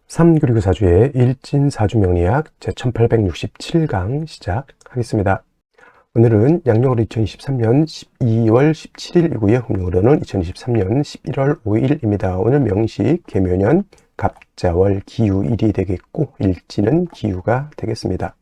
3그리고 4주의 일진사주명리학 제1867강 시작하겠습니다. 오늘은 양력으로 2023년 12월 17일이고요. 음력으로는 2023년 11월 5일입니다. 오늘 명시 계묘년 갑자월 기우일이 되겠고 일진은 기우가 되겠습니다.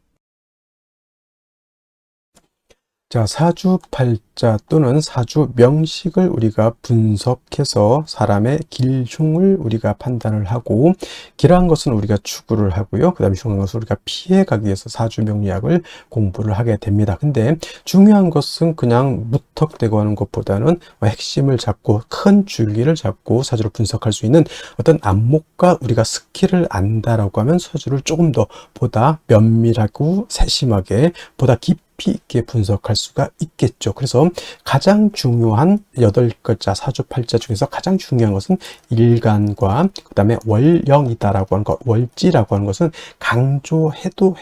자, 사주팔자 또는 사주명식을 우리가 분석해서 사람의 길흉을 우리가 판단을 하고, 길한 것은 우리가 추구를 하고요. 그 다음에 흉한 것은 우리가 피해가기 위해서 사주명리학을 공부를 하게 됩니다. 근데 중요한 것은 그냥 무턱대고 하는 것보다는 핵심을 잡고 큰 줄기를 잡고 사주를 분석할 수 있는 어떤 안목과 우리가 스킬을 안다라고 하면 사주를 조금 더 보다 면밀하고 세심하게 보다 깊이 있게 분석할 수가 있겠죠. 그래서 가장 중요한 8글자 사주팔자 중에서 가장 중요한 것은 일간과 그 다음에 월령이다라고 하는 것, 월지라고 하는 것은 강조해도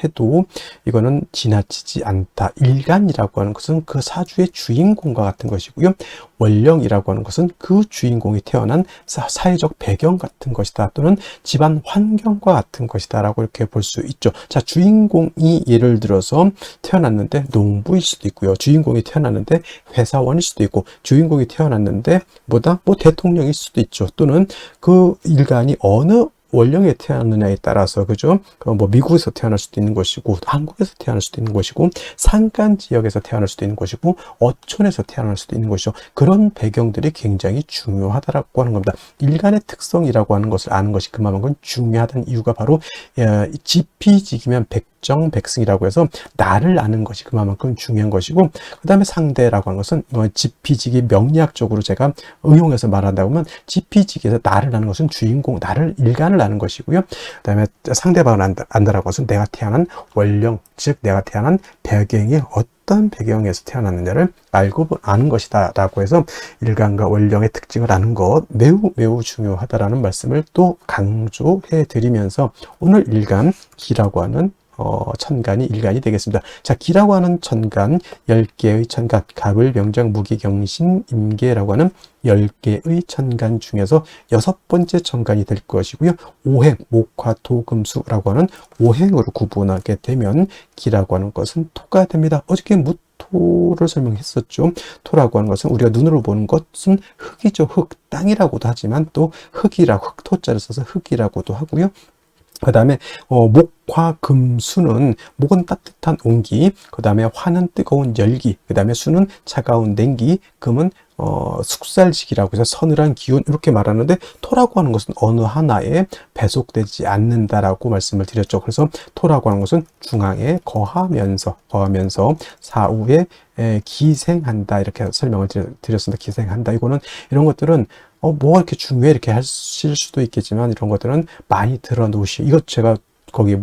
이거는 지나치지 않다. 일간이라고 하는 것은 그 사주의 주인공과 같은 것이고요. 월령이라고 하는 것은 그 주인공이 태어난 사회적 배경 같은 것이다, 또는 집안 환경과 같은 것이다 라고 이렇게 볼 수 있죠. 자, 주인공이 예를 들어서 태어났는데 농부일 수도 있고요. 주인공이 태어났는데 회사원일 수도 있고, 주인공이 태어났는데 뭐 대통령일 수도 있죠. 또는 그 일간이 어느 원령에 태어났느냐에 따라서, 그죠? 뭐 미국에서 태어날 수도 있는 것이고, 한국에서 태어날 수도 있는 것이고, 산간 지역에서 태어날 수도 있는 것이고, 어촌에서 태어날 수도 있는 것이죠. 그런 배경들이 굉장히 중요하다라고 하는 겁니다. 일간의 특성이라고 하는 것을 아는 것이 그만큼 중요하다는 이유가 바로 지피지기면 백정백승이라고 해서 나를 아는 것이 그만큼 중요한 것이고, 그 다음에 상대라고 하는 것은 지피지기 명리학적으로 제가 응용해서 말한다고 하면, 지피지기에서 나를 아는 것은 주인공, 나를 일간을 아는 것이고요. 그 다음에 상대방을 안다라고 해서 내가 태어난 원령, 즉 내가 태어난 배경이 어떤 배경에서 태어났느냐를 알고 아는 것이다 라고 해서 일간과 원령의 특징을 아는 것 매우 중요하다라는 말씀을 또 강조해 드리면서, 오늘 일간 기라고 하는 천간이 일간이 되겠습니다. 자, 기라고 하는 천간, 10개의 천간, 갑을, 병정, 무기, 경신, 임계라고 하는 10개의 천간 중에서 6번째 천간이 될 것이고요. 오행, 목화, 토, 금수라고 하는 오행으로 구분하게 되면 기라고 하는 것은 토가 됩니다. 어저께 토를 설명했었죠. 토라고 하는 것은 우리가 눈으로 보는 것은 흙이죠. 흙, 땅이라고도 하지만 또 흙이라고, 흙토자를 써서 흙이라고도 하고요. 그 다음에 목화 금수는, 목은 따뜻한 온기, 그 다음에 화는 뜨거운 열기, 그 다음에 수는 차가운 냉기, 금은 숙살지기라고 해서 서늘한 기운, 이렇게 말하는데, 토라고 하는 것은 어느 하나에 배속되지 않는다라고 말씀을 드렸죠. 그래서 토라고 하는 것은 중앙에 거하면서 사후에 기생한다, 이렇게 설명을 드렸습니다. 기생한다. 이거는 이런 것들은 뭐가 이렇게 중요해 이렇게 하실 수도 있겠지만, 이런 것들은 많이 들어놓으시고, 이것 제가 거기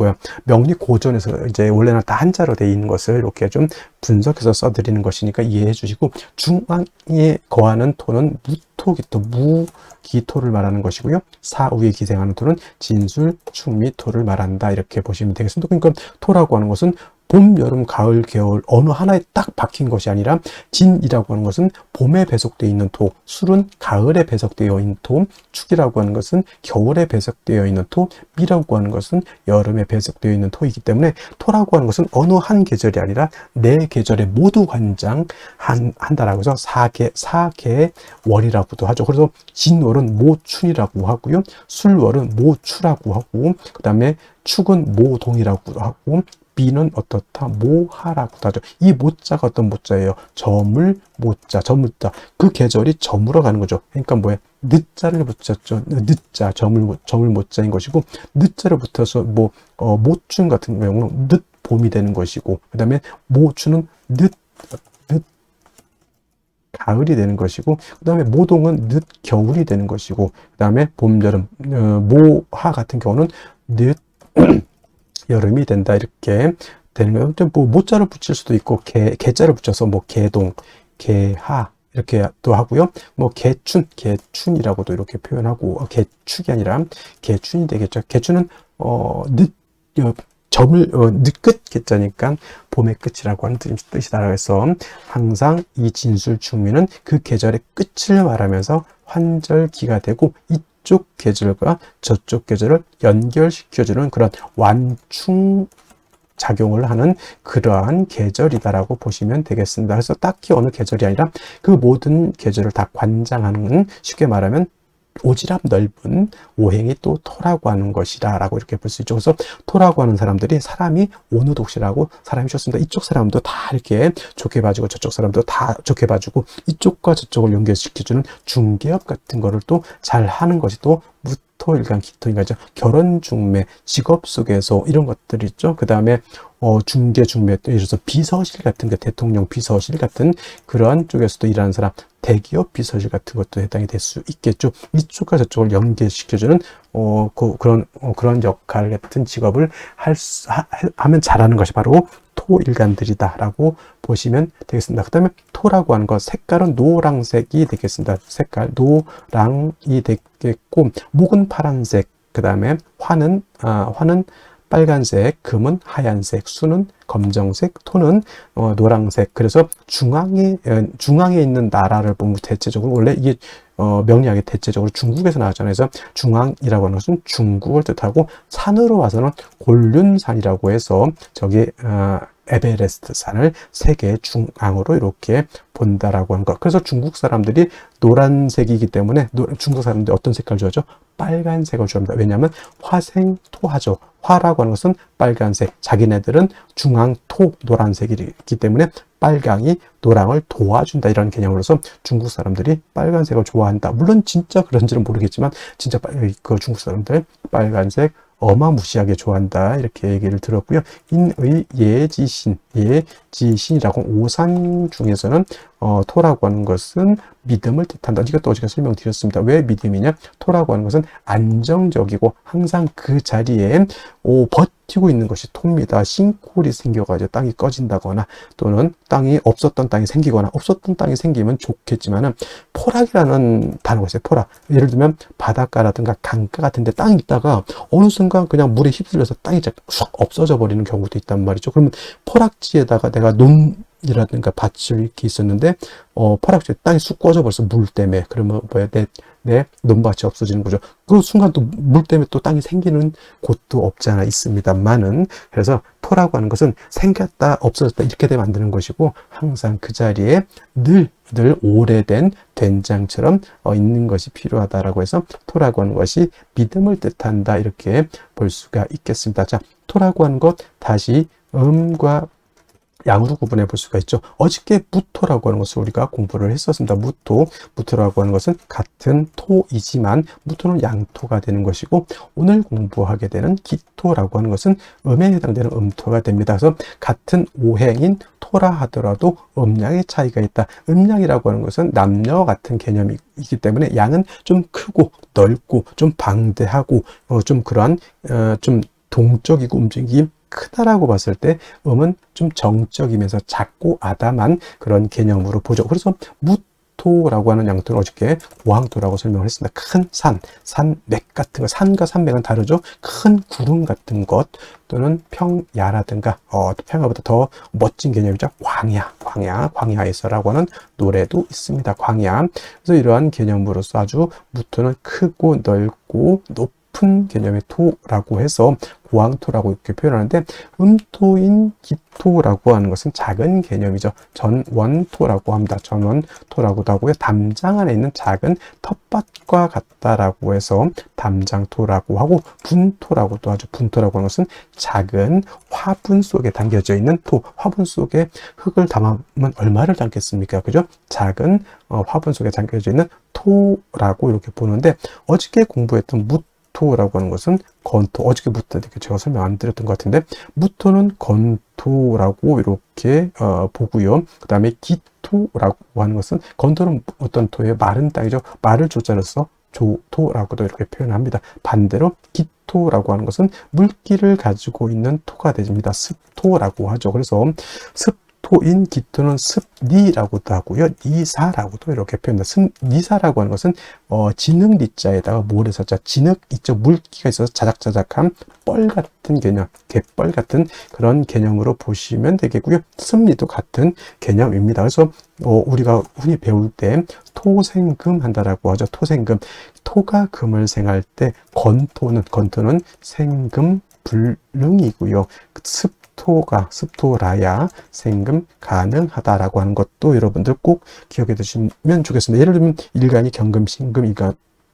명리 고전에서 이제 원래는 다 한자로 되어 있는 것을 이렇게 좀 분석해서 써드리는 것이니까 이해해 주시고, 중앙에 거하는 토는 무토기토, 무기토를 말하는 것이고요. 사후에 기생하는 토는 진술, 충미토를 말한다, 이렇게 보시면 되겠습니다. 그러니까 토라고 하는 것은 봄, 여름, 가을, 겨울 어느 하나에 딱 박힌 것이 아니라, 진이라고 하는 것은 봄에 배속되어 있는 토, 술은 가을에 배속되어 있는 토, 축이라고 하는 것은 겨울에 배속되어 있는 토, 미라고 하는 것은 여름에 배속되어 있는 토이기 때문에, 토라고 하는 것은 어느 한 계절이 아니라 네 계절에 모두 관장한다라고 해서 사계월이라고도 하죠. 그래서 진월은 모춘이라고 하고요. 술월은 모추라고 하고, 그 다음에 축은 모동이라고 하고, 비는 어떻다, 모하라고도 하죠. 이 모자가 어떤 모자예요? 저물 모자, 저물자. 그 계절이 저물어 가는 거죠. 그러니까 늦자를 붙였죠. 늦자, 저물 모자인 것이고, 늦자를 붙여서 모춘 같은 경우는 늦 봄이 되는 것이고, 그 다음에 모추는 늦 가을이 되는 것이고, 그 다음에 모동은 늦 겨울이 되는 것이고, 그 다음에 봄, 여름, 모하 같은 경우는 늦 여름이 된다, 이렇게 되는 거예요. 모자를 붙일 수도 있고, 개자를 붙여서 개동, 개하 이렇게 또 하고요. 개춘이라고도 이렇게 표현하고, 개축이 아니라 개춘이 되겠죠. 개춘은 늦끝 개자니까 봄의 끝이라고 하는 뜻이다. 해서 항상 이 진술 충미는 그 계절의 끝을 말하면서 환절기가 되고, 이쪽 계절과 저쪽 계절을 연결시켜주는 그런 완충 작용을 하는 그러한 계절이다라고 보시면 되겠습니다. 그래서 딱히 어느 계절이 아니라 그 모든 계절을 다 관장하는, 쉽게 말하면 오지랖 넓은 오행이 또 토라고 하는 것이다 라고 이렇게 볼 수 있죠. 그래서 토라고 하는 사람들이 사람이 오누독실하고 사람이 좋습니다. 이쪽 사람도 다 이렇게 좋게 봐주고 저쪽 사람도 다 좋게 봐주고 이쪽과 저쪽을 연결시켜주는 중개업 같은 거를 또 잘 하는 것이 또 무토일간 기토인간이죠. 결혼 중매, 직업 속에서 이런 것들이 있죠. 그 다음에 중개 중매, 또 예를 들어서 비서실 같은 게, 대통령 비서실 같은 그런 쪽에서도 일하는 사람, 대기업 비서실 같은 것도 해당이 될 수 있겠죠. 이쪽과 저쪽을 연계시켜주는 그런 역할 같은 직업을 하면 잘하는 것이 바로 토일간들이다라고 보시면 되겠습니다. 그 다음에 토라고 하는 것, 색깔은 노란색이 되겠습니다. 색깔 노랑이 되겠고, 목은 파란색, 그 다음에 화는 빨간색, 금은 하얀색, 수는 검정색, 토는 노란색. 그래서 중앙에 있는 나라를 보면 대체적으로 원래 이게 명리학이 대체적으로 중국에서 나왔잖아요. 그래서 중앙이라고 하는 것은 중국을 뜻하고, 산으로 와서는 곤륜산이라고 해서 저기 에베레스트 산을 세계 중앙으로 이렇게 본다라고 하는 것. 그래서 중국 사람들이 노란색이기 때문에 중국 사람들이 어떤 색깔 좋아하죠? 빨간색을 좋아합니다. 왜냐하면 화생토하죠. 화라고 하는 것은 빨간색, 자기네들은 중앙토 노란색이기 때문에 빨강이 노랑을 도와준다, 이런 개념으로서 중국 사람들이 빨간색을 좋아한다. 물론 진짜 그런지는 모르겠지만 진짜 그 중국 사람들 빨간색 어마무시하게 좋아한다, 이렇게 얘기를 들었고요. 인의 예지신이라고, 오산 중에서는 토라고 하는 것은 믿음을 뜻한다. 이것도 어제가 설명드렸습니다. 왜 믿음이냐? 토라고 하는 것은 안정적이고 항상 그 자리에 버티고 있는 것이 토입니다. 싱크홀이 생겨가지고 땅이 꺼진다거나, 또는 없었던 땅이 생기거나, 없었던 땅이 생기면 좋겠지만은, 포락이라는 단어가 있어요. 포락. 예를 들면 바닷가라든가 강가 같은 데 땅이 있다가 어느 순간 그냥 물에 휩쓸려서 땅이 쑥 없어져 버리는 경우도 있단 말이죠. 그러면 포락지에다가 내가 논이라든가 밭을 이렇게 있었는데 포락지에 땅이 쑥 꺼져 버려서 물 때문에, 그러면 뭐야, 내 논밭이 없어지는 거죠. 그 순간 또 물 때문에 또 땅이 생기는 곳도 없지 않아 있습니다만은, 그래서 토라고 하는 것은 생겼다 없어졌다 이렇게 되면 안 되는 것이고, 항상 그 자리에 늘 오래된 된장처럼 있는 것이 필요하다라고 해서 토라고 하는 것이 믿음을 뜻한다, 이렇게 볼 수가 있겠습니다. 자, 토라고 하는 것 다시 음과 양으로 구분해 볼 수가 있죠. 어저께 무토라고 하는 것을 우리가 공부를 했었습니다. 무토라고 하는 것은 같은 토이지만 무토는 양토가 되는 것이고, 오늘 공부하게 되는 기토라고 하는 것은 음에 해당되는 음토가 됩니다. 그래서 같은 오행인 토라 하더라도 음양의 차이가 있다. 음양이라고 하는 것은 남녀 같은 개념이기 때문에 양은 좀 크고 넓고 좀 방대하고 좀 그러한 좀 동적이고 움직임이 크다라고 봤을 때, 음은 좀 정적이면서 작고 아담한 그런 개념으로 보죠. 그래서 무토라고 하는 양토는 어저께 고항토라고 설명을 했습니다. 큰 산맥 같은 거, 산과 산맥은 다르죠. 큰 구름 같은 것, 또는 평야라든가 평야보다 더 멋진 개념이죠. 광야에서라고 하는 노래도 있습니다. 광야. 그래서 이러한 개념으로서 아주 무토는 크고 넓고 높은 개념의 토라고 해서 고항토라고 이렇게 표현하는데, 음토인 기토라고 하는 것은 작은 개념이죠. 전원토라고 합니다. 전원토라고도 하고요. 담장 안에 있는 작은 텃밭과 같다라고 해서 담장토라고 하고, 분토라고도 하죠. 분토라고 하는 것은 작은 화분 속에 담겨져 있는 토. 화분 속에 흙을 담으면 얼마를 담겠습니까? 그죠? 작은 화분 속에 담겨져 있는 토라고 이렇게 보는데, 어저께 공부했던 무토라고 하는 것은 건토, 어저께부터 이렇게 제가 설명 안 드렸던 것 같은데, 무토는 건토라고 이렇게 보고요. 그 다음에 기토라고 하는 것은, 건토는 어떤 토예요? 마른 땅이죠. 말을 조자로 써 조토라고도 이렇게 표현합니다. 반대로 기토라고 하는 것은 물기를 가지고 있는 토가 됩니다. 습토라고 하죠. 그래서 무토인 기토는 습니라고도 하고요. 니사라고도 이렇게 표현합니다. 습니사라고 하는 것은 진흙 니자에다가 모래사자, 진흙 있죠. 물기가 있어서 자작자작한 뻘 같은 개념, 갯벌 같은 그런 개념으로 보시면 되겠고요. 습니도 같은 개념입니다. 그래서 우리가 흔히 배울 때 토생금 한다라고 하죠. 토생금. 토가 금을 생할 때 건토는 생금 불능이고요. 습토라야 생금 가능하다라고 하는 것도 여러분들 꼭 기억해 두시면 좋겠습니다. 예를 들면 일간이 경금, 신금,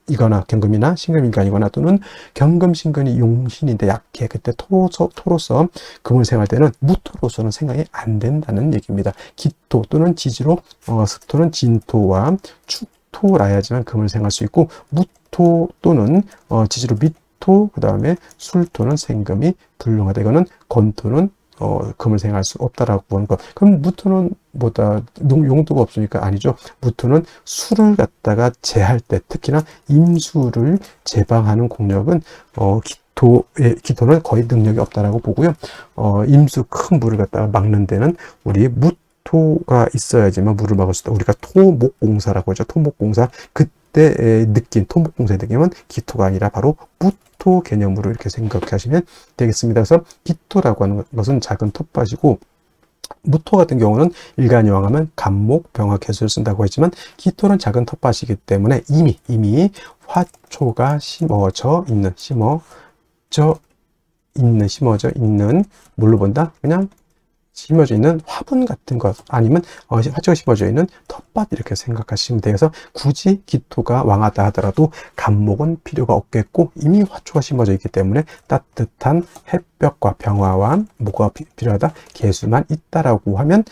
이거나 경금이나 신금일간이거나 또는 경금, 신금이 용신인데 약해. 그때 토로서 금을 생할 때는 무토로서는 생각이 안 된다는 얘기입니다. 기토 또는 지지로 습토는 진토와 축토라야지만 금을 생할 수 있고 무토 또는 지지로 미토 그 다음에 술토는 생금이 불능하다. 이거는 건토는 금을 생할 수 없다라고 하는 것. 그럼 무토는 뭐다 용도가 없으니까 아니죠. 무토는 술을 갖다가 제할 때 특히나 임수를 제방하는 공력은 기토는 거의 능력이 없다라고 보고요. 임수 큰 물을 갖다가 막는 데는 우리 무토가 있어야지만 물을 막을 수 있다. 우리가 토목공사라고 하죠. 토목공사. 그때 느낀 토목공사의 느낌은 기토가 아니라 바로 무토 개념으로 이렇게 생각하시면 되겠습니다. 그래서 기토라고 하는 것은 작은 텃밭이고 무토 같은 경우는 일간이 왕하면 간목, 병화, 개수를 쓴다고 했지만 기토는 작은 텃밭이기 때문에 이미 화초가 심어져 있는 뭘로 본다? 그냥 심어져 있는 화분 같은 것 아니면 화초가 심어져 있는 텃밭 이렇게 생각하시면 돼요. 그래서 굳이 기토가 왕하다 하더라도 간목은 필요가 없겠고 이미 화초가 심어져 있기 때문에 따뜻한 햇볕과 병화와 뭐가 필요하다? 개수만 있다라고 하면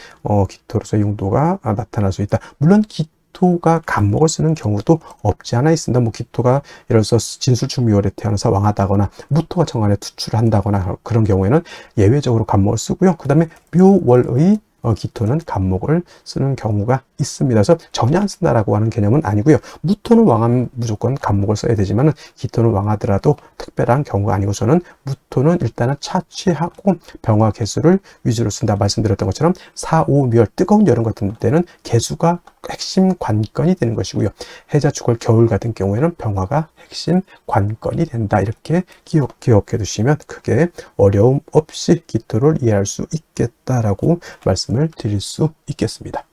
기토로서 용도가 나타날 수 있다. 물론 기토가 간목을 쓰는 경우도 없지 않아 있습니다. 기토가 예를 들어서 진술충미월에 태어나서 왕하다거나 무토가 정관에 투출을 한다거나 그런 경우에는 예외적으로 간목을 쓰고요. 그 다음에 묘월의 기토는 간목을 쓰는 경우가 있습니다. 그래서 전혀 안 쓴다라고 하는 개념은 아니고요. 무토는 왕하면 무조건 간목을 써야 되지만 기토는 왕하더라도 특별한 경우가 아니고 저는 무토는 일단은 차취하고 병화 개수를 위주로 쓴다 말씀드렸던 것처럼 4, 5, 묘월 뜨거운 여름 같은 때는 개수가 핵심 관건이 되는 것이고요. 해자, 축월, 겨울 같은 경우에는 병화가 핵심 관건이 된다. 이렇게 기억해 두시면 크게 어려움 없이 기토를 이해할 수 있겠다라고 말씀을 드릴 수 있겠습니다.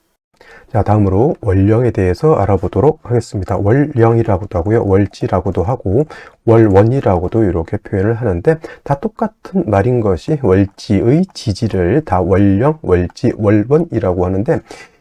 자, 다음으로 월령에 대해서 알아보도록 하겠습니다. 월령이라고도 하고요. 월지라고도 하고 월원이라고도 이렇게 표현을 하는데 다 똑같은 말인 것이 월지의 지지를 다 월령, 월지, 월원이라고 하는데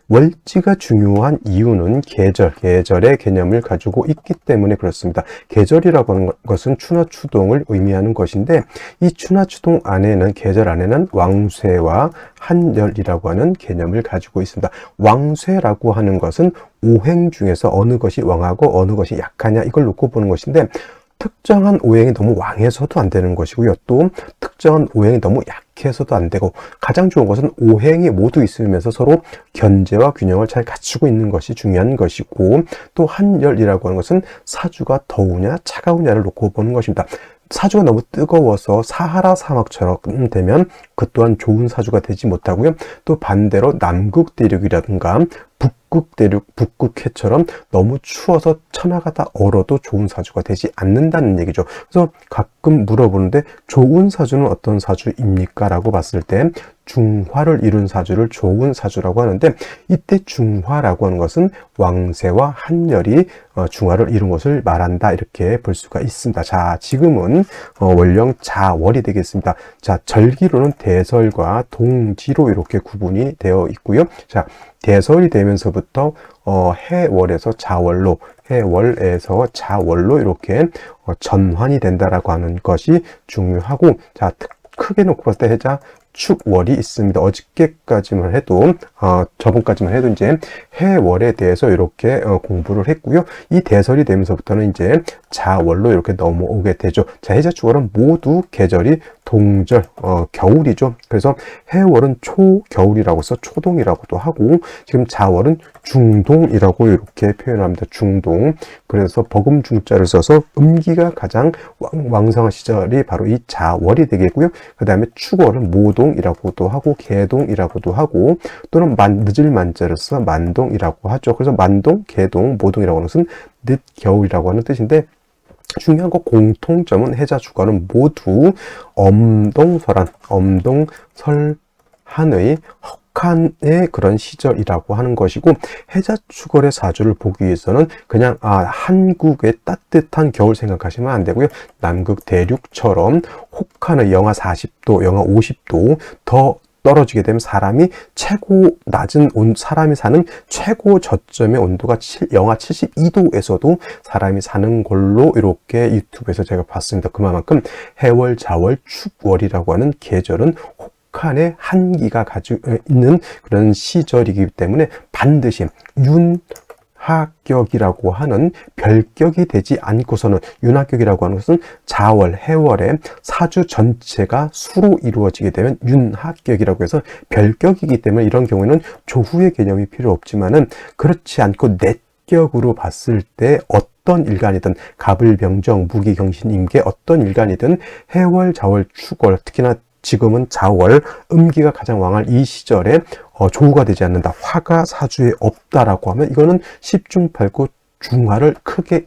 월지가 중요한 이유는 계절의 개념을 가지고 있기 때문에 그렇습니다. 계절이라고 하는 것은 추나 추동을 의미하는 것인데 이 추나 추동 안에는 계절 안에는 왕쇠와 한열이라고 하는 개념을 가지고 있습니다. 왕쇠라고 하는 것은 오행 중에서 어느 것이 왕하고 어느 것이 약하냐 이걸 놓고 보는 것인데 특정한 오행이 너무 왕해서도 안 되는 것이고요. 또 특정한 오행이 너무 약해서도 안 되고 가장 좋은 것은 오행이 모두 있으면서 서로 견제와 균형을 잘 갖추고 있는 것이 중요한 것이고 또 한열이라고 하는 것은 사주가 더우냐 차가우냐를 놓고 보는 것입니다. 사주가 너무 뜨거워서 사하라 사막처럼 되면 그 또한 좋은 사주가 되지 못하고요. 또 반대로 남극 대륙이라든가 북극 대륙, 북극해처럼 너무 추워서 천하가 다 얼어도 좋은 사주가 되지 않는다는 얘기죠. 그래서 가끔 물어보는데 좋은 사주는 어떤 사주입니까? 라고 봤을 때 중화를 이룬 사주를 좋은 사주라고 하는데 이때 중화라고 하는 것은 왕세와 한열이 중화를 이룬 것을 말한다 이렇게 볼 수가 있습니다. 자, 지금은 월령 자월이 되겠습니다. 자, 절기로는 대설과 동지로 이렇게 구분이 되어 있고요. 자, 대설이 되면서부터 해월에서 자월로 이렇게 전환이 된다라고 하는 것이 중요하고 자, 크게 놓고 봤을 때 해자 축월이 있습니다. 어저께까지만 해도 저번까지만 해도 이제 해월에 대해서 이렇게 공부를 했고요. 이 대설이 되면서부터는 이제 자월로 이렇게 넘어오게 되죠. 자, 해자 축월은 모두 계절이 동절, 겨울이죠. 그래서 해월은 초겨울이라고 해서 초동이라고도 하고 지금 자월은 중동이라고 이렇게 표현합니다. 중동. 그래서 버금 중자를 써서 음기가 가장 왕성한 시절이 바로 이 자월이 되겠고요. 그 다음에 축월은 모두 모동이라고도 하고 개동이라고도 하고 또는 늦을 만자로서 만동이라고 하죠. 그래서 만동, 개동, 모동이라고 하는 것은 늦, 겨울이라고 하는 뜻인데 중요한 거 공통점은 해자 주간은 모두 엄동설한, 엄동설한의 혹한의 그런 시절이라고 하는 것이고 해자축월의 사주를 보기 위해서는 그냥 한국의 따뜻한 겨울 생각하시면 안 되고요. 남극 대륙처럼 혹한의 영하 40도, 영하 50도 더 떨어지게 되면 사람이 최고 낮은 사람이 사는 최고 저점의 온도가 영하 72도에서도 사람이 사는 걸로 이렇게 유튜브에서 제가 봤습니다. 그만큼 해월, 자월, 축월이라고 하는 계절은 혹한의 한기가 가지고 있는 그런 시절이기 때문에 반드시 윤하격이라고 하는 별격이 되지 않고서는 윤하격이라고 하는 것은 자월, 해월의 사주 전체가 수로 이루어지게 되면 윤하격이라고 해서 별격이기 때문에 이런 경우에는 조후의 개념이 필요 없지만은 그렇지 않고 넷격으로 봤을 때 어떤 일간이든 갑을병정, 무기경신, 임계 어떤 일간이든 해월, 자월, 축월 특히나 지금은 자월, 음기가 가장 왕할 이 시절에 조우가 되지 않는다. 화가 사주에 없다라고 하면 이거는 십중팔구 중화를 크게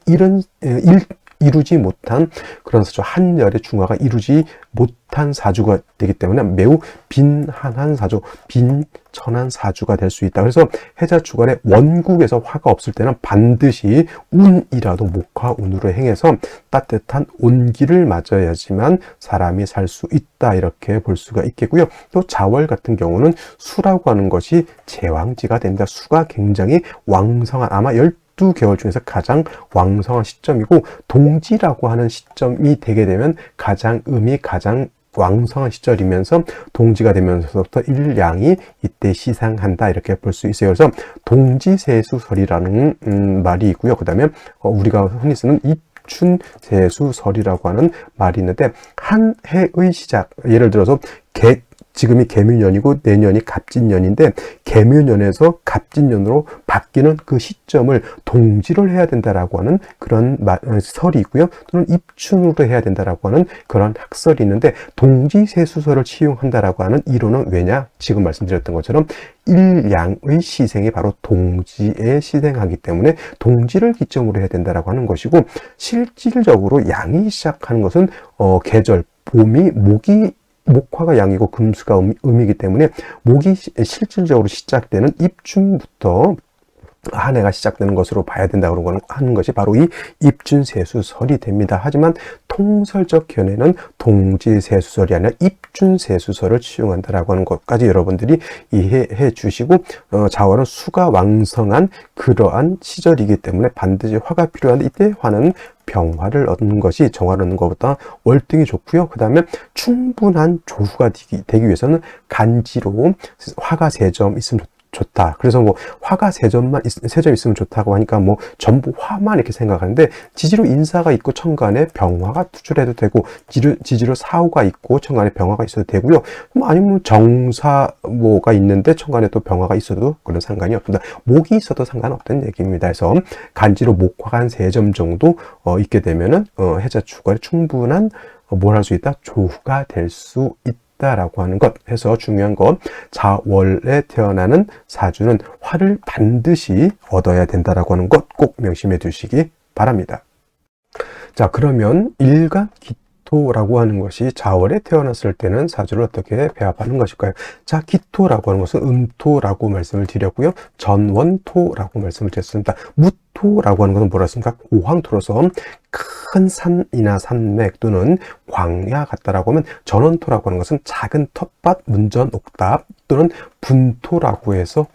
이루지 못한 그런 사주, 한열의 중화가 이루지 못한 사주가 되기 때문에 매우 빈한한 사주, 빈천한 사주가 될 수 있다. 그래서 해자 주간에 원국에서 화가 없을 때는 반드시 운이라도 목화운으로 행해서 따뜻한 온기를 맞아야지만 사람이 살 수 있다 이렇게 볼 수가 있겠고요. 또 자월 같은 경우는 수라고 하는 것이 제왕지가 됩니다. 수가 굉장히 왕성한 아마 12개월 중에서 가장 왕성한 시점이고 동지라고 하는 시점이 되게 되면 음이 가장 왕성한 시절이면서 동지가 되면서부터 일양이 이때 시상한다 이렇게 볼 수 있어요. 그래서 동지세수설이라는 말이 있고요. 그 다음에 우리가 흔히 쓰는 입춘세수설이라고 하는 말이 있는데 한 해의 시작, 예를 들어서 지금이 개묘년이고 내년이 갑진년인데 개묘년에서 갑진년으로 바뀌는 그 시점을 동지를 해야 된다라고 하는 그런 설이 있고요. 또는 입춘으로 해야 된다라고 하는 그런 학설이 있는데 동지세수설을 치용한다라고 하는 이론은 왜냐? 지금 말씀드렸던 것처럼 일양의 시생이 바로 동지에 시생하기 때문에 동지를 기점으로 해야 된다라고 하는 것이고 실질적으로 양이 시작하는 것은 계절, 봄이 목화가 양이고 금수가 음이기 때문에 목이 실질적으로 시작되는 입춘부터 한 해가 시작되는 것으로 봐야 된다고 하는 것이 바로 이 입춘세수설이 됩니다. 하지만 통설적 견해는 동지세수설이 아니라 입춘세수설을 치용한다라고 하는 것까지 여러분들이 이해해 주시고 자월은 수가 왕성한 그러한 시절이기 때문에 반드시 화가 필요한데 이때 화는 병화를 얻는 것이 정화를 얻는 것보다 월등히 좋고요. 그 다음에 충분한 조후가 되기 위해서는 간지로 화가 3점 있으면 좋다. 그래서 뭐 화가 3점 있으면 좋다고 하니까 뭐 전부 화만 이렇게 생각하는데 지지로 인사가 있고 천간에 병화가 투출해도 되고 지지로 사후가 있고 천간에 병화가 있어도 되고요. 뭐 아니면 정사모가 있는데 천간에 또 병화가 있어도 그런 상관이 없습니다. 목이 있어도 상관없다는 얘기입니다. 그래서 간지로 목화가 한 3점 정도 있게 되면은 해자 주간에 충분한 뭘 할 수 있다? 조후가 될 수 있다. 라고 하는 것 해서 중요한 건 자월에 태어나는 사주는 화를 반드시 얻어야 된다라고 하는 것 꼭 명심해 두시기 바랍니다. 자, 그러면 일간 기토라고 하는 것이 자월에 태어났을 때는 사주를 어떻게 배합하는 것일까요? 자, 기토라고 하는 것은 음토라고 말씀을 드렸고요. 전원토라고 말씀을 드렸습니다. 무토라고 하는 것은 뭐라 했습니까? 고황토로서 큰 산이나 산맥 또는 광야 같다라고 하면 전원토라고 하는 것은 작은 텃밭, 문전, 옥답 또는 분토라고 해서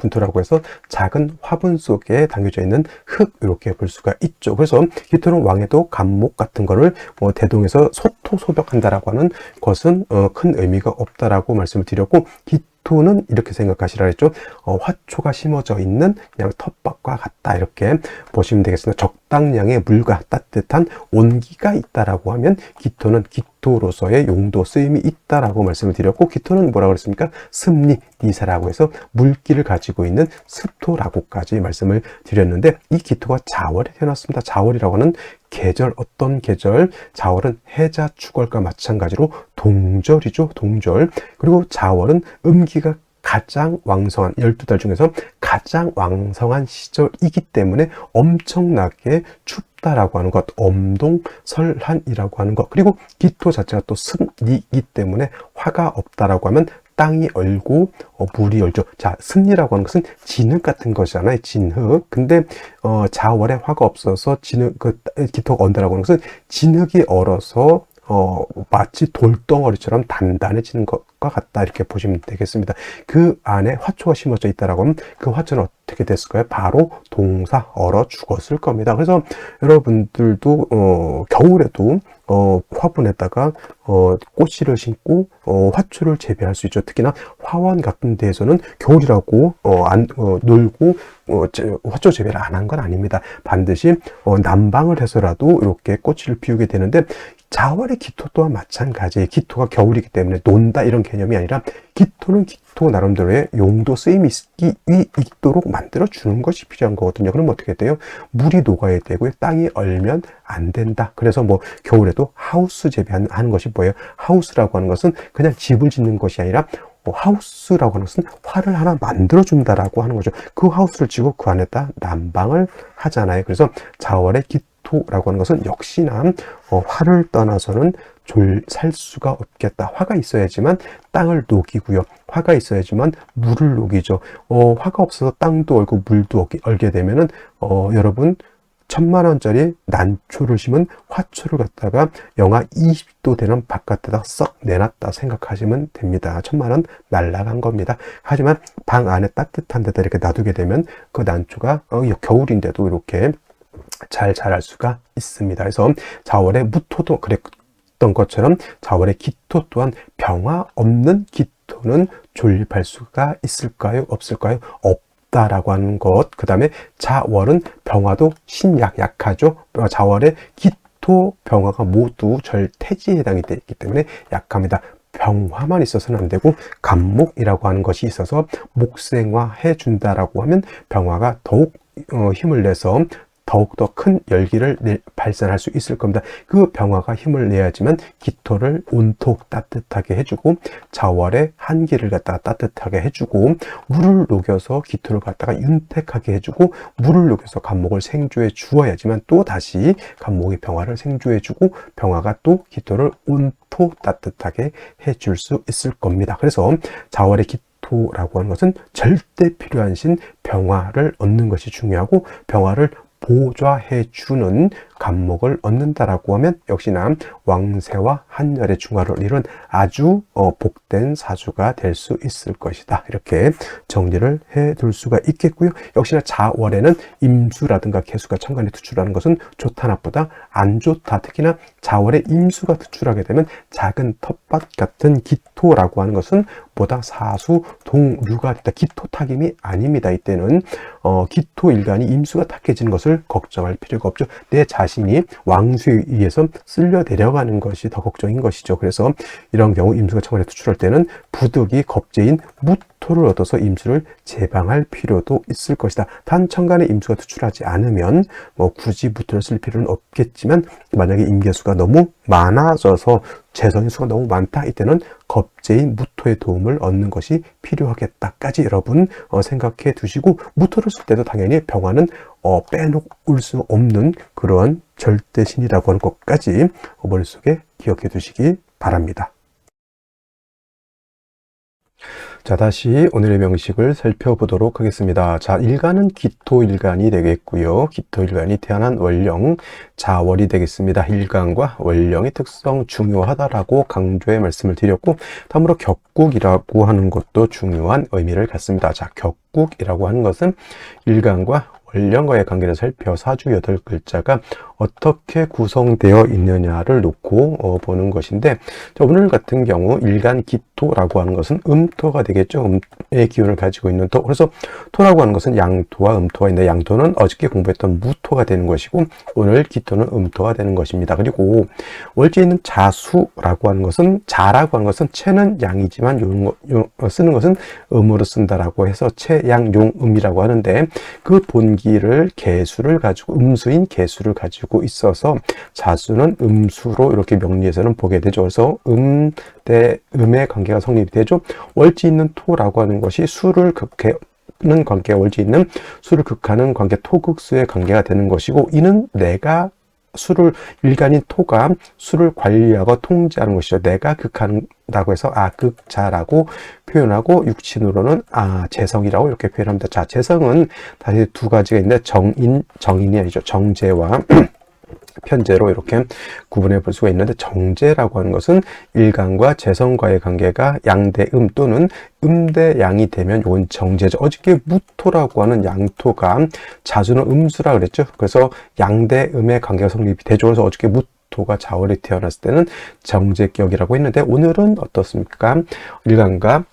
작은 화분 속에 담겨져 있는 흙 이렇게 볼 수가 있죠. 그래서 기토는 왕에도 간목 같은 거를 대동에서 소토소벽한다라고 하는 것은 큰 의미가 없다라고 말씀을 드렸고 기토는 이렇게 생각하시라 했죠. 화초가 심어져 있는 그냥 텃밭과 같다 이렇게 보시면 되겠습니다. 적당량의 물과 따뜻한 온기가 있다라고 하면 기토는 기토로서의 용도 쓰임이 있다라고 말씀을 드렸고 기토는 뭐라고 그랬습니까? 습리 니사라고 해서 물기를 가지고 있는 습토라고까지 말씀을 드렸는데 이 기토가 자월에 태어났습니다. 자월이라고 하는 계절, 어떤 계절? 자월은 해자 축월과 마찬가지로 동절이죠. 동절. 그리고 자월은 음기가 가장 왕성한 12달 중에서 가장 왕성한 시절이기 때문에 엄청나게 춥다라고 하는 것, 엄동설한이라고 하는 것, 그리고 기토 자체가 또 습리이기 때문에 화가 없다라고 하면 땅이 얼고 물이 얼죠. 자, 습리라고 하는 것은 진흙 같은 것이잖아요. 진흙. 근데 자월에 화가 없어서 진흙, 기토가 언다라고 하는 것은 진흙이 얼어서 마치 돌덩어리처럼 단단해지는 것과 같다, 이렇게 보시면 되겠습니다. 그 안에 화초가 심어져 있다라고 하면 그 화초는 어떻게 됐을까요? 바로 동사 얼어 죽었을 겁니다. 그래서 여러분들도 겨울에도 화분에다가 꽃씨를 심고 화초를 재배할 수 있죠. 특히나 화원 같은 데에서는 겨울이라고 놀고 화초 재배를 안 한 건 아닙니다. 반드시 난방을 해서라도 이렇게 꽃을 피우게 되는데, 자월의 기토 또한 마찬가지예요. 기토가 겨울이기 때문에 논다 이런 개념이 아니라 기토는 기토 나름대로의 용도 쓰임이 있도록 만들어 주는 것이 필요한 거거든요. 그럼 어떻게 돼요? 물이 녹아야 되고요. 땅이 얼면 안 된다. 그래서 뭐 겨울에도 하우스 재배하는 것이 뭐예요? 하우스라고 하는 것은 그냥 집을 짓는 것이 아니라 하우스라고 하는 것은 화를 하나 만들어 준다라고 하는 거죠. 그 하우스를 지고 그 안에다 난방을 하잖아요. 그래서 자월의 기토라고 하는 것은 역시나 화를 떠나서는 살 수가 없겠다. 화가 있어야지만 땅을 녹이고요. 화가 있어야지만 물을 녹이죠. 화가 없어서 땅도 얼고 물도 얼게 되면은 여러분 10,000,000원짜리 난초를 심은 화초를 갖다가 영하 20도 되는 바깥에다 썩 내놨다 생각하시면 됩니다. 1,000,000원 날라간 겁니다. 하지만 방 안에 따뜻한 데다 이렇게 놔두게 되면 그 난초가 겨울인데도 이렇게 잘 자랄 수가 있습니다. 그래서 자월의 무토도 그랬던 것처럼 자월의 기토 또한 병화 없는 기토는 존립할 수가 있을까요? 없을까요? 다라고 하는 것. 그 다음에 자월은 병화도 신약, 약하죠. 자월의 기토, 병화가 모두 절태지에 해당이 되어 있기 때문에 약합니다. 병화만 있어서는 안 되고 간목이라고 하는 것이 있어서 목생화 해준다라고 하면 병화가 더욱 힘을 내서 더욱더 큰 열기를 발산할 수 있을 겁니다. 그 병화가 힘을 내야지만 기토를 온통 따뜻하게 해주고 자월의 한기를 갖다가 따뜻하게 해주고 물을 녹여서 기토를 갖다가 윤택하게 해주고 물을 녹여서 간목을 생조해 주어야지만 또 다시 간목의 병화를 생조해 주고 병화가 또 기토를 온통 따뜻하게 해줄 수 있을 겁니다. 그래서 자월의 기토라고 하는 것은 절대 필요한 신 병화를 얻는 것이 중요하고 병화를 보좌해 주는 간목을 얻는다라고 하면 역시나 왕세와 한열의 중화를 이룬 아주 복된 사주가 될 수 있을 것이다. 이렇게 정리를 해둘 수가 있겠고요. 역시나 자월에는 임수라든가 개수가 천간에 투출하는 것은 좋다 나쁘다 안 좋다. 특히나 자월에 임수가 투출하게 되면 작은 텃밭 같은 기토라고 하는 것은 보다 사수 동류가 됐다. 기토 타김이 아닙니다. 이때는 기토 일간이 임수가 탁해지는 것을 걱정할 필요가 없죠. 내 자신이 왕수에 의해서 쓸려 내려가는 것이 더 걱정인 것이죠. 그래서 이런 경우 임수가 천간에 투출할 때는 부득이 겁재인 무토를 얻어서 임수를 제방할 필요도 있을 것이다. 단 천간에 임수가 투출하지 않으면 굳이 무토를 쓸 필요는 없겠지만 만약에 임계수가 너무 많아져서 재성의 수가 너무 많다. 이때는 겁재인 무토의 도움을 얻는 것이 필요하겠다까지 여러분 생각해 두시고 무토를 쓸 때도 당연히 병화는 빼놓을 수 없는 그런 절대신이라고 하는 것까지 머릿속에 기억해 두시기 바랍니다. 자, 다시 오늘의 명식을 살펴보도록 하겠습니다. 자, 일간은 기토일간이 되겠고요. 기토일간이 태어난 월령, 자월이 되겠습니다. 일간과 월령의 특성 중요하다라고 강조의 말씀을 드렸고, 다음으로 격국이라고 하는 것도 중요한 의미를 갖습니다. 자, 격국이라고 하는 것은 일간과 월령과의 관계를 살펴 사주 8글자가 어떻게 구성되어 있느냐를 놓고 보는 것인데, 자, 오늘 같은 경우 일간 기토 무토라고 하는 것은 음토가 되겠죠. 음의 기운을 가지고 있는 토. 그래서 토라고 하는 것은 양토와 음토가 있는데, 양토는 어저께 공부했던 무토가 되는 것이고 오늘 기토는 음토가 되는 것입니다. 그리고 월지에 있는 자수라고 하는 것은, 자라고 하는 것은 채는 양이지만 쓰는 것은 음으로 쓴다라고 해서 채양용음이라고 하는데, 그 본기를 개수를 가지고, 음수인 개수를 가지고 있어서 자수는 음수로 이렇게 명리에서는 보게 되죠. 그래서 대 음의 관계가 성립이 되죠. 월지 있는 토라고 하는 것이 수를 극하는 관계가, 월지 있는 수를 극하는 관계, 토극수의 관계가 되는 것이고, 이는 내가 수를, 일간인 토가 수를 관리하고 통제하는 것이죠. 내가 극한다고 해서 극자라고 표현하고, 육친으로는 재성이라고 이렇게 표현합니다. 자, 재성은 다시 두 가지가 있는데, 정인이 아니죠. 정제와 편제로 이렇게 구분해 볼 수가 있는데, 정제라고 하는 것은 일간과 재성과의 관계가 양대음 또는 음대양이 되면 이건 정제죠. 어저께 무토라고 하는 양토가 자수는 음수라 그랬죠. 그래서 양대음의 관계가 성립이 되죠. 그래서 어저께 무토가 자월에 태어났을 때는 정제격이라고 했는데, 오늘은 어떻습니까? 일간과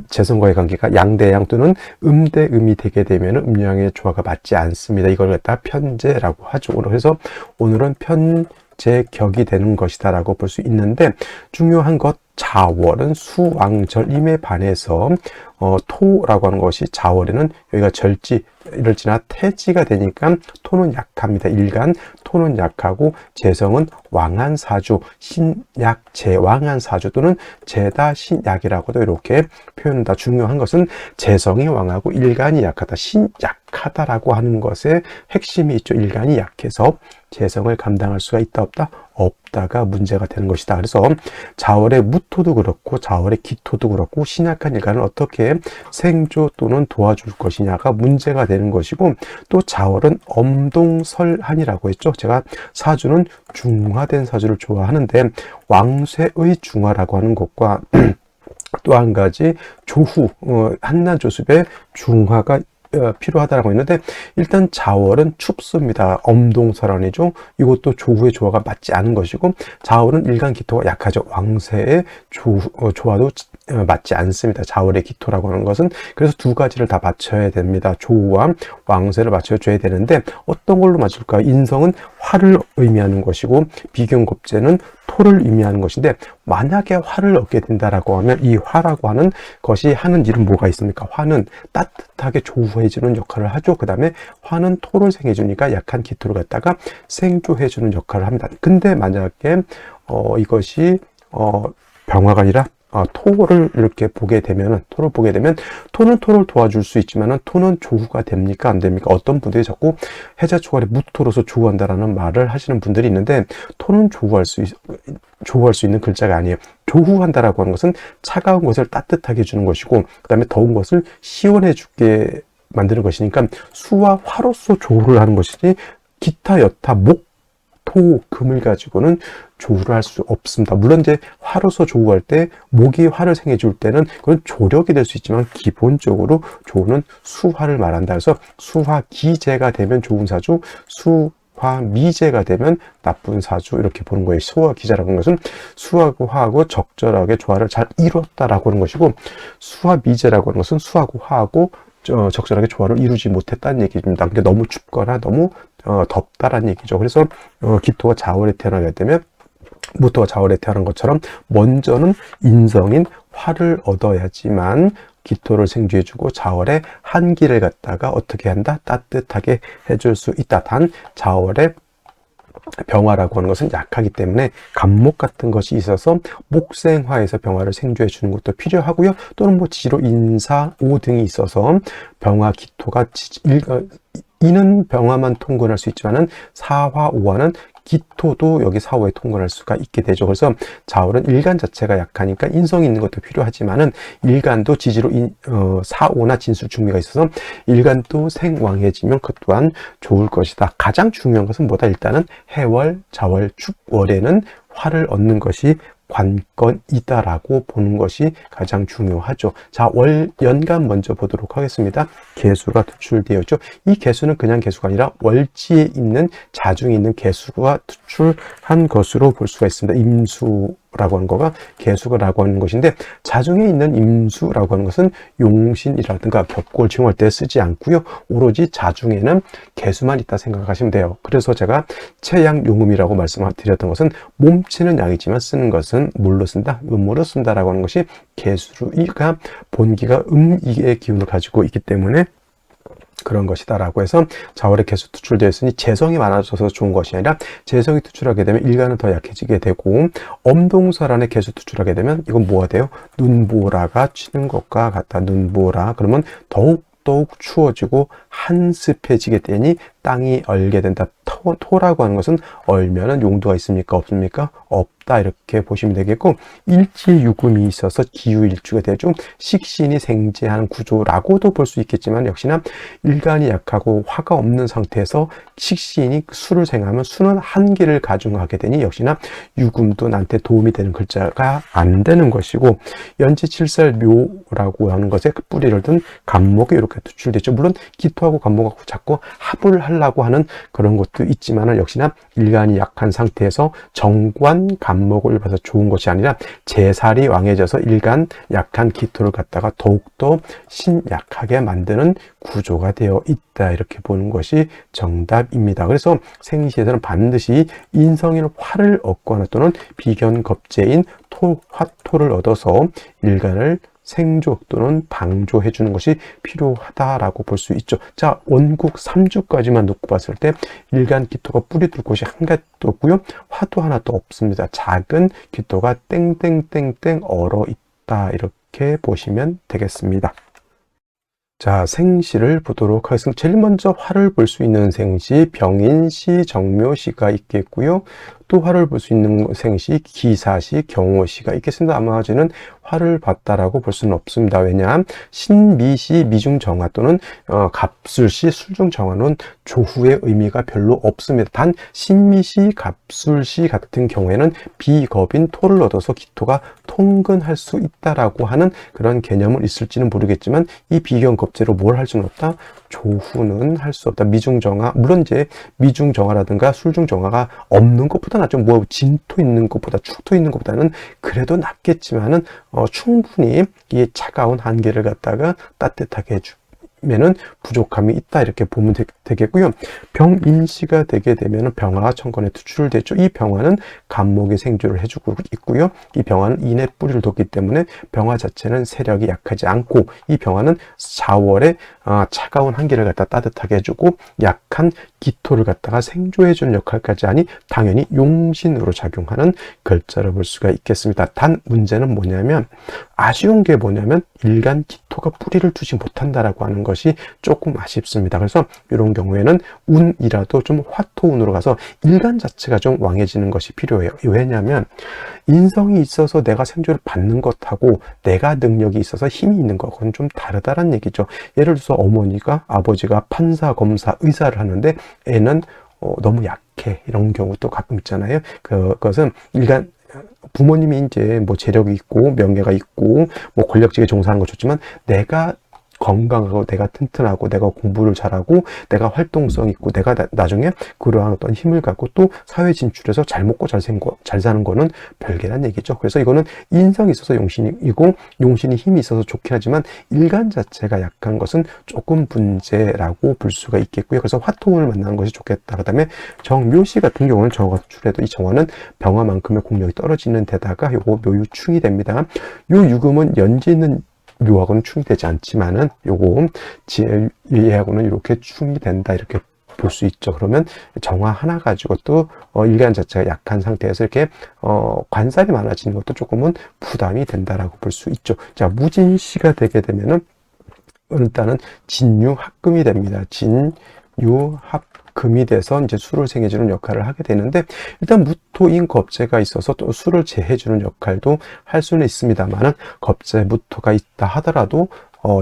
재성과의 관계가 양대양 또는 음대음이 되게 되면 음양의 조화가 맞지 않습니다. 이걸 갖다 편제라고 하죠. 그래서 오늘은 편제격이 되는 것이다 라고 볼 수 있는데, 중요한 것, 자월은 수왕절임에 반해서 토라고 하는 것이, 자월에는 여기가 절지를 지나 태지가 되니까 토는 약합니다. 일간 토는 약하고, 재성은 왕한사주, 신약 제왕한사주 또는 제다 신약이라고도 이렇게 표현한다. 중요한 것은 재성이 왕하고 일간이 약하다, 신약하다라고 하는 것에 핵심이 있죠. 일간이 약해서 재성을 감당할 수가 있다 없다? 없다가 문제가 되는 것이다. 그래서 자월의 무토도 그렇고 자월의 기토도 그렇고 신약한 일간을 어떻게 생조 또는 도와줄 것이냐가 문제가 되는 것이고, 또 자월은 엄동설한이라고 했죠. 제가 사주는 중화된 사주를 좋아하는데, 왕쇠의 중화라고 하는 것과 또 한 가지 조후, 한난조습의 중화가 필요하다라고 했는데, 일단 자월은 춥습니다. 엄동설한이죠. 이것도 조후의 조화가 맞지 않은 것이고, 자월은 일간 기토가 약하죠. 왕세의 조화도 맞지 않습니다. 자월의 기토라고 하는 것은. 그래서 두 가지를 다 맞춰야 됩니다. 조우와 왕세를 맞춰줘야 되는데, 어떤 걸로 맞출까요? 인성은 화를 의미하는 것이고, 비경겁제는 토를 의미하는 것인데, 만약에 화를 얻게 된다라고 하면 이 화라고 하는 것이 하는 일은 뭐가 있습니까? 화는 따뜻하게 조후해주는 역할을 하죠. 그 다음에 화는 토를 생해주니까 약한 기토를 갖다가 생조해주는 역할을 합니다. 근데 만약에 이것이 병화가 아니라 토를 이렇게 보게 되면은, 토는 토를 도와줄 수 있지만은, 토는 조후가 됩니까? 안 됩니까? 어떤 분들이 자꾸 해자초갈에 무토로서 조후한다라는 말을 하시는 분들이 있는데, 토는 조후할 수 있는 글자가 아니에요. 조후한다라고 하는 것은 차가운 것을 따뜻하게 해주는 것이고, 그 다음에 더운 것을 시원해 주게 만드는 것이니까, 수와 화로서 조후를 하는 것이지, 기타 여타 목 토, 금을 가지고는 조후를 할 수 없습니다. 물론 이제 화로서 조후할 때, 목이 화를 생해줄 때는 그건 조력이 될 수 있지만, 기본적으로 조후는 수화를 말한다. 그래서 수화기제가 되면 좋은 사주, 수화미제가 되면 나쁜 사주, 이렇게 보는 거예요. 수화기제라고 하는 것은 수하고 화하고 적절하게 조화를 잘 이뤘다라고 하는 것이고, 수화미제라고 하는 것은 수하고 화하고 적절하게 조화를 이루지 못했다는 얘기입니다. 그러니까 너무 춥거나 너무 덥다라는 얘기죠. 그래서 기토가 자월에 태어나게 되면, 무토가 자월에 태어난 것처럼 먼저는 인성인 화를 얻어야지만 기토를 생주해주고, 자월의 한기를 갖다가 어떻게 한다? 따뜻하게 해줄 수 있다. 단 자월의 병화라고 하는 것은 약하기 때문에 간목 같은 것이 있어서 목생화에서 병화를 생주해 주는 것도 필요하고요. 또는 지지로 인사, 오 등이 있어서 병화, 기토가 이는 병화만 통근할 수 있지만은 사화, 오화는 기토도 여기 사오에 통근할 수가 있게 되죠. 그래서 자월은 일간 자체가 약하니까 인성이 있는 것도 필요하지만은, 일간도 지지로 사오나 진술 중미가 있어서 일간도 생왕해지면 그 또한 좋을 것이다. 가장 중요한 것은 뭐다? 일단은 해월, 자월, 축월에는 화를 얻는 것이 관건이다라고 보는 것이 가장 중요하죠. 자, 월, 연간 먼저 보도록 하겠습니다. 개수가 투출되어 있죠. 이 개수는 그냥 개수가 아니라 월지에 있는, 자중에 있는 개수가 투출한 것으로 볼 수가 있습니다. 임수 임수라고 하는 거가 개수라고 하는 것인데, 자중에 있는 임수라고 하는 것은 용신이라든가 겹골 칭할 때 쓰지 않고요. 오로지 자중에는 개수만 있다 생각하시면 돼요. 그래서 제가 채양용음이라고 말씀드렸던 것은 몸치는 양이지만 쓰는 것은 뭘로 쓴다? 음으로 쓴다라고 하는 것이 개수가 본기가 음의 기운을 가지고 있기 때문에 그런 것이다라고 해서 자월의 개수 투출되어 있으니 재성이 많아져서 좋은 것이 아니라 재성이 투출하게 되면 일간은 더 약해지게 되고, 엄동설 안에 개수 투출하게 되면 이건 뭐가 돼요? 눈보라가 치는 것과 같다. 눈보라. 그러면 더욱 추워지고 한습해지게 되니 땅이 얼게 된다. 토라고 하는 것은 얼면은 용도가 있습니까? 없습니까? 없다. 이렇게 보시면 되겠고, 일지유금이 있어서 기후일주가 되죠. 식신이 생재하는 구조라고도 볼 수 있겠지만, 역시나 일간이 약하고 화가 없는 상태에서 식신이 수를 생하면 수는 한계를 가중하게 되니 역시나 유금도 나한테 도움이 되는 글자가 안 되는 것이고, 연지칠살 묘라고 하는 것에 그 뿌리를 든 간목이 이렇게 투출되죠. 물론 기토하고 간목하고 자꾸 합을 하려고 하는 그런 것도 있지만, 역시나 일간이 약한 상태에서 정관 간목을 봐서 좋은 것이 아니라 재살이 왕해져서 일간 약한 기토를 갖다가 더욱더 신약하게 만드는 구조가 되어 있다. 이렇게 보는 것이 정답입니다. 그래서 생시에서는 반드시 인성인 화를 얻거나 또는 비견겁재인 화토를 얻어서 일간을 생조 또는 방조해 주는 것이 필요하다라고 볼 수 있죠. 자, 원국 3주까지만 놓고 봤을 때 일간 기토가 뿌리 둘 곳이 한 개도 없고요. 화도 하나도 없습니다. 작은 기토가 땡땡땡땡 얼어 있다. 이렇게 보시면 되겠습니다. 자, 생시를 보도록 하겠습니다. 제일 먼저 화를 볼 수 있는 생시, 병인시, 정묘시가 있겠고요. 또 화를 볼 수 있는 생시, 기사시, 경호시가 있겠습니다. 아마지는 화를 봤다라고 볼 수는 없습니다. 왜냐하면 신미시, 미중정화 또는 갑술시, 술중정화는 조후의 의미가 별로 없습니다. 단 신미시, 갑술시 같은 경우에는 비겁인 토를 얻어서 기토가 통근할 수 있다라고 하는 그런 개념은 있을지는 모르겠지만, 이 비견겁재로 뭘 할 수는 없다? 조후는 할 수 없다. 미중정화, 물론 이제 미중정화라든가 술중정화가 없는 것보다 낫죠. 뭐 진토 있는 것보다, 축토 있는 것보다는 그래도 낫겠지만은 충분히 이 차가운 한계를 갖다가 따뜻하게 해주면은 부족함이 있다. 이렇게 보면 되겠고요. 병인시가 되게 되면은 병화가 천간에 투출되죠. 이 병화는 간목이 생조를 해주고 있고요. 이 병화는 인의 뿌리를 뒀기 때문에 병화 자체는 세력이 약하지 않고, 이 병화는 4월에 차가운 한기를 갖다 따뜻하게 해주고 약한 기토를 갖다가 생조해주는 역할까지 하니 당연히 용신으로 작용하는 글자를 볼 수가 있겠습니다. 단 문제는 뭐냐면, 아쉬운 게 뭐냐면 일간 기토가 뿌리를 두지 못한다라고 하는 것이 조금 아쉽습니다. 그래서 이런 경우에는 운이라도 좀 화토운으로 가서 일간 자체가 좀 왕해지는 것이 필요해요. 왜냐하면 인성이 있어서 내가 생조를 받는 것하고 내가 능력이 있어서 힘이 있는 것, 그건 좀 다르다는 얘기죠. 예를 들어서 어머니가, 아버지가 판사, 검사, 의사를 하는데 애는 너무 약해. 이런 경우도 가끔 있잖아요. 그것은 일간 부모님이 이제 뭐 재력이 있고 명예가 있고 뭐 권력직에 종사하는 거 좋지만, 내가 건강하고 내가 튼튼하고 내가 공부를 잘하고 내가 활동성 있고 내가 나중에 그러한 어떤 힘을 갖고 또 사회 진출해서 잘 먹고 잘 사는 거는 별개란 얘기죠. 그래서 이거는 인성이 있어서 용신이고 용신이 힘이 있어서 좋긴 하지만 일간 자체가 약한 것은 조금 문제라고 볼 수가 있겠고요. 그래서 화토운을 만나는 것이 좋겠다. 그 다음에 정묘시 같은 경우는 정화가 투출해도 이 정화는 병화만큼의 공력이 떨어지는 데다가 요거 묘유충이 됩니다. 요 유금은 연지 있는 묘하고는 충이 되지 않지만은 요거 얘하고는 이렇게 충이 된다. 이렇게 볼 수 있죠. 그러면 정화 하나 가지고 또 일간 자체가 약한 상태에서 이렇게 관살이 많아지는 것도 조금은 부담이 된다라고 볼 수 있죠. 자, 무진시가 되게 되면은 일단은 진유합금이 됩니다. 진유합금이 돼서 이제 수를 생해주는 역할을 하게 되는데, 일단 무토인 겁재가 있어서 또 수를 제해주는 역할도 할 수는 있습니다만은, 겁재 무토가 있다 하더라도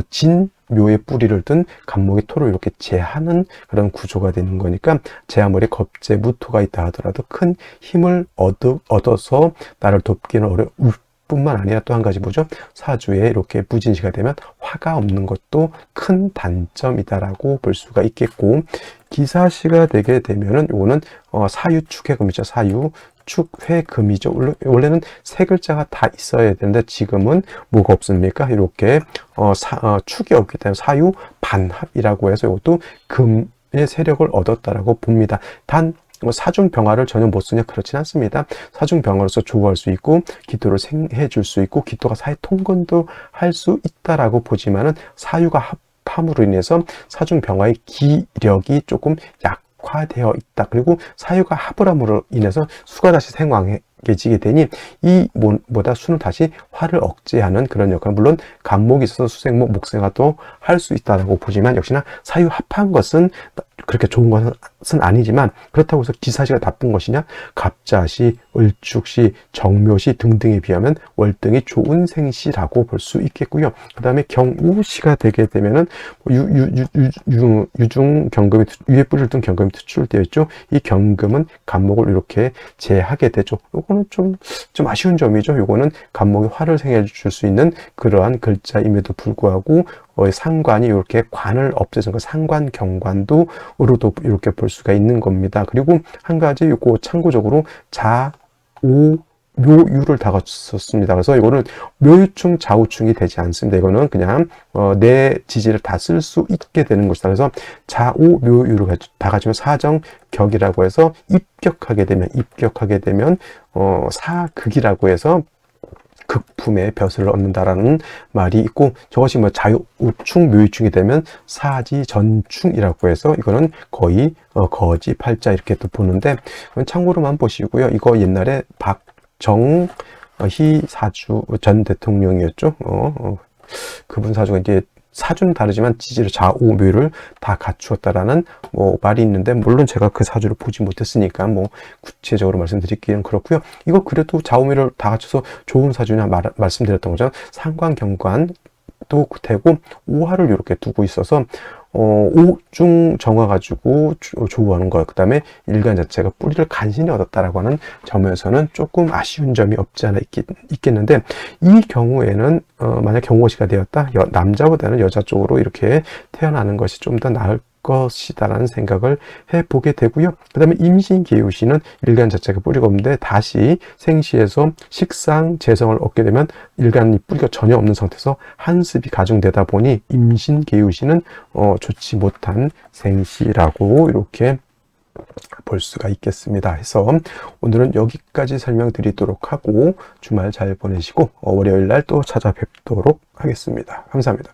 진묘의 뿌리를 든 간목의 토를 이렇게 제하는 그런 구조가 되는 거니까, 제 아무리 겁재 무토가 있다 하더라도 큰 힘을 얻어서 나를 돕기는 어려울 뿐만 아니라 또 한 가지 뭐죠? 사주에 이렇게 무진시가 되면 화가 없는 것도 큰 단점이다라고 볼 수가 있겠고, 기사시가 되게 되면은 요거는 사유축의 금이죠. 사유 사축회금이죠. 원래는 세 글자가 다 있어야 되는데 지금은 뭐가 없습니까? 이렇게 축이 없기 때문에 사유반합이라고 해서 이것도 금의 세력을 얻었다라고 봅니다. 단 사중병화를 전혀 못 쓰냐? 그렇진 않습니다. 사중병화로서 조우할 수 있고 기토를 생해 줄 수 있고 기토가 사회 통건도 할 수 있다라고 보지만은 사유가 합함으로 인해서 사중병화의 기력이 조금 약화되어 있다. 그리고 사유가 합을함으로 인해서 수가 다시 생황해지게 되니 이 뭐다 수는 다시 화를 억제하는 그런 역할. 물론 간목이 있어서 수생목, 목생화 도 할 수 있다라고 보지만 역시나 사유 합한 것은 그렇게 좋은 것은 아니지만 그렇다고 해서 기사시가 나쁜 것이냐? 갑자시, 을축시, 정묘시 등등에 비하면 월등히 좋은 생시라고 볼 수 있겠고요. 그 다음에 경우시가 되게 되면은 유중 경금이 위에 뿌리를 둔 경금이 투출되어 있죠. 이 경금은 간목을 이렇게 제하게 되죠. 요거는 좀 아쉬운 점이죠. 요거는 간목이 화를 생해 줄 수 있는 그러한 글자임에도 불구하고 상관이 이렇게 관을 없애준 거 상관 경관도로도 이렇게 볼 수가 있는 겁니다. 그리고 한 가지 요거 참고적으로 오, 묘유를 다 갖췄습니다. 그래서 이거는 묘유충, 좌우충이 되지 않습니다. 이거는 그냥 내 지지를 다 쓸 수 있게 되는 것이다. 그래서 좌우 묘유를 다 갖추면 사정격이라고 해서 입격하게 되면 사극이라고 해서 극품의 벼슬을 얻는다라는 말이 있고 저것이 자유우충, 묘유충이 되면 사지전충이라고 해서 이거는 거의 거지, 팔자 이렇게 또 보는데 참고로만 보시고요. 이거 옛날에 박정희 사주 전 대통령이었죠. 그분 사주가 이제 사주는 다르지만 지지를 좌우묘를 다 갖추었다라는 말이 있는데 물론 제가 그 사주를 보지 못했으니까 구체적으로 말씀드리기는 그렇고요. 이거 그래도 좌우묘를 다 갖춰서 좋은 사주냐 말씀드렸던 거죠. 상관경관도 되고 오화를 이렇게 두고 있어서 오중 정화 가지고 조우하는 것, 그 다음에 일간 자체가 뿌리를 간신히 얻었다라고 하는 점에서는 조금 아쉬운 점이 없지 않아 있겠는데 이 경우에는 만약 경호시가 되었다, 남자보다는 여자 쪽으로 이렇게 태어나는 것이 좀 더 나을 것이다라는 생각을 해보게 되고요. 그 다음에 임신계유시는 일간 자체가 뿌리가 없는데 다시 생시에서 식상, 재성을 얻게 되면 일간이 뿌리가 전혀 없는 상태에서 한습이 가중되다 보니 임신계유시는 좋지 못한 생시라고 이렇게 볼 수가 있겠습니다. 해서 오늘은 여기까지 설명드리도록 하고 주말 잘 보내시고 월요일 날 또 찾아뵙도록 하겠습니다. 감사합니다.